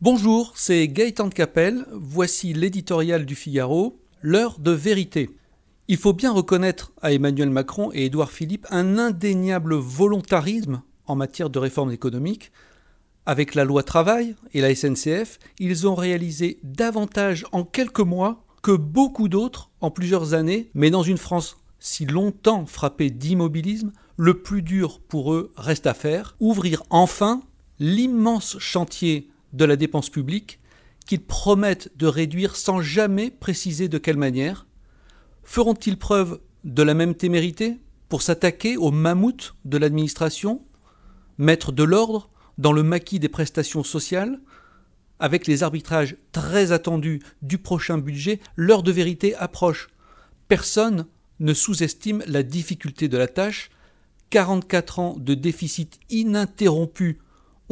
Bonjour, c'est Gaëtan de Capelle, voici l'éditorial du Figaro, l'heure de vérité. Il faut bien reconnaître à Emmanuel Macron et Édouard Philippe un indéniable volontarisme en matière de réforme économique. Avec la loi travail et la SNCF, ils ont réalisé davantage en quelques mois que beaucoup d'autres en plusieurs années, mais dans une France si longtemps frappée d'immobilisme, le plus dur pour eux reste à faire, ouvrir enfin l'immense chantier de la dépense publique qu'ils promettent de réduire sans jamais préciser de quelle manière. Feront-ils preuve de la même témérité pour s'attaquer au mammouth de l'administration, mettre de l'ordre dans le maquis des prestations sociales? Avec les arbitrages très attendus du prochain budget, l'heure de vérité approche. Personne ne sous-estime la difficulté de la tâche. 44 ans de déficit ininterrompu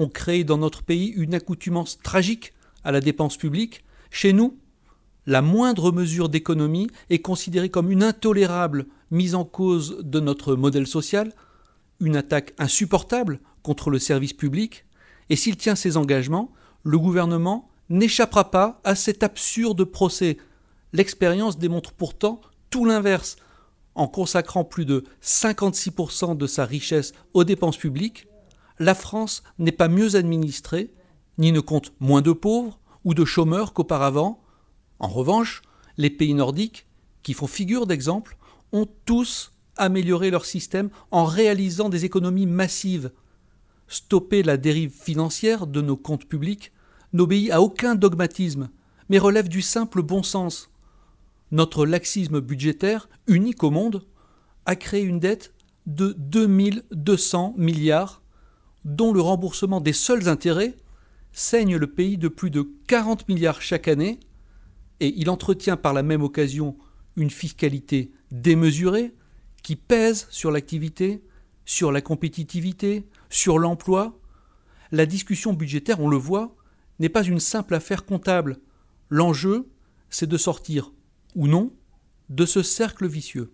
ont créé dans notre pays une accoutumance tragique à la dépense publique. Chez nous, la moindre mesure d'économie est considérée comme une intolérable mise en cause de notre modèle social, une attaque insupportable contre le service public. Et s'il tient ses engagements, le gouvernement n'échappera pas à cet absurde procès. L'expérience démontre pourtant tout l'inverse. En consacrant plus de 56% de sa richesse aux dépenses publiques, la France n'est pas mieux administrée, ni ne compte moins de pauvres ou de chômeurs qu'auparavant. En revanche, les pays nordiques, qui font figure d'exemple, ont tous amélioré leur système en réalisant des économies massives. Stopper la dérive financière de nos comptes publics n'obéit à aucun dogmatisme, mais relève du simple bon sens. Notre laxisme budgétaire, unique au monde, a créé une dette de 2200 milliards, dont le remboursement des seuls intérêts saigne le pays de plus de 40 milliards chaque année, et il entretient par la même occasion une fiscalité démesurée qui pèse sur l'activité, sur la compétitivité, sur l'emploi. La discussion budgétaire, on le voit, n'est pas une simple affaire comptable. L'enjeu, c'est de sortir ou non de ce cercle vicieux.